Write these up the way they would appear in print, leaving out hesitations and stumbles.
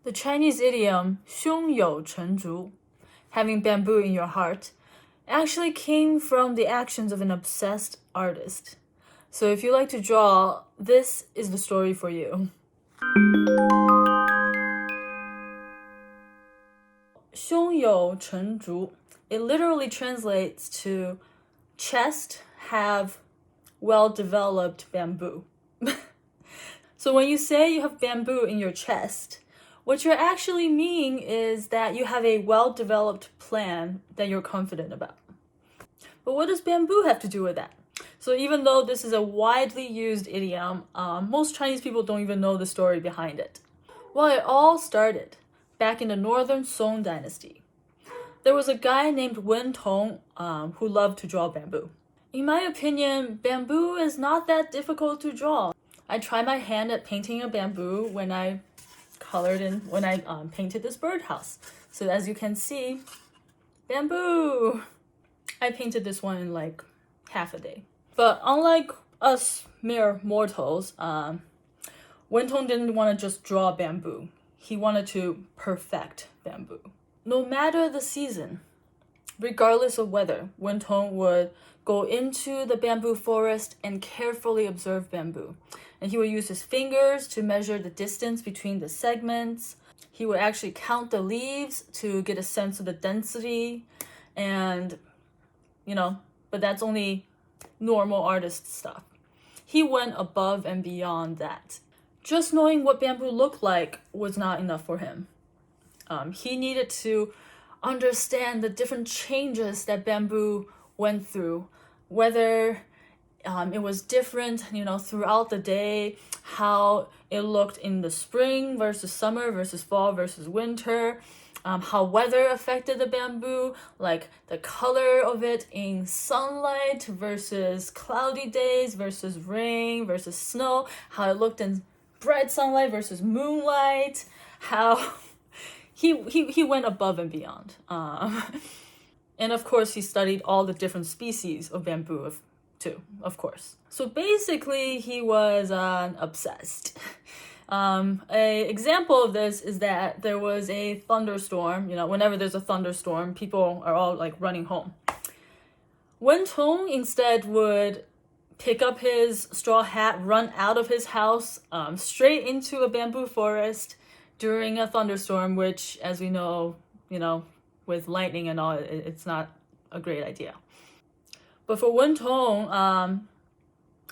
The Chinese idiom 胸有成竹, having bamboo in your heart, actually came from the actions of an obsessed artist. So if you like to draw, this is the story for you. 胸有成竹. It literally translates to chest have well-developed bamboo. So when you say you have bamboo in your chest, what you're actually meaning is that you have a well-developed plan that you're confident about. But what does bamboo have to do with that? So even though this is a widely used idiom, most Chinese people don't even know the story behind it. Well, it all started back in the Northern Song Dynasty. There was a guy named Wen Tong who loved to draw bamboo. In my opinion, bamboo is not that difficult to draw. I tried my hand at painting a bamboo when I painted this birdhouse. So as you can see, bamboo. I painted this one in like half a day. But unlike us mere mortals, Wen Tong didn't want to just draw bamboo. He wanted to perfect bamboo. No matter the season, regardless of weather, Wen Tong would go into the bamboo forest and carefully observe bamboo. And he would use his fingers to measure the distance between the segments. He would actually count the leaves to get a sense of the density. And, but that's only normal artist stuff. He went above and beyond that. Just knowing what bamboo looked like was not enough for him. He needed to understand the different changes that bamboo went through, whether it was different, throughout the day, how it looked in the spring versus summer versus fall versus winter, how weather affected the bamboo, like the color of it in sunlight versus cloudy days versus rain versus snow, how it looked in bright sunlight versus moonlight, how he went above and beyond. And of course, he studied all the different species of bamboo too, of course. So basically, he was obsessed. An example of this is that there was a thunderstorm. Whenever there's a thunderstorm, people are all like running home. Wen Tong instead would pick up his straw hat, run out of his house, straight into a bamboo forest during a thunderstorm, which, as we know, with lightning and all, it's not a great idea. But for Wen Tong,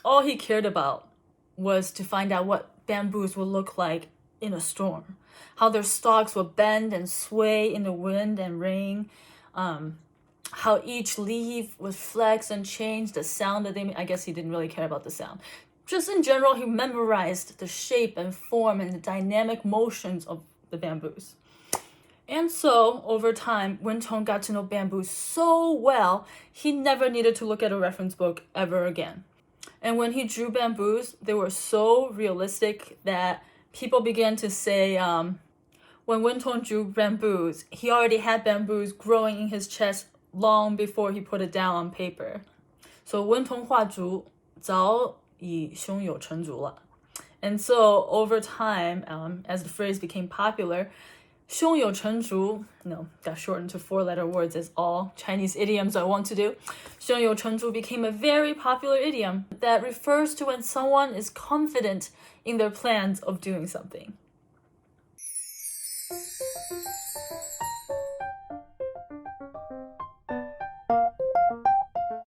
all he cared about was to find out what bamboos would look like in a storm, how their stalks would bend and sway in the wind and rain, how each leaf would flex and change, the sound that they made. I guess he didn't really care about the sound. Just in general, he memorized the shape and form and the dynamic motions of the bamboos. And so, over time, Wen Tong got to know bamboo so well, he never needed to look at a reference book ever again. And when he drew bamboos, they were so realistic that people began to say, when Wen Tong drew bamboos, he already had bamboos growing in his chest long before he put it down on paper. So, 温同画竹早已胸有成竹了. And so, over time, as the phrase became popular, 胸有成竹, got shortened to 4-letter words as all Chinese idioms I want to do. 胸有成竹 became a very popular idiom that refers to when someone is confident in their plans of doing something.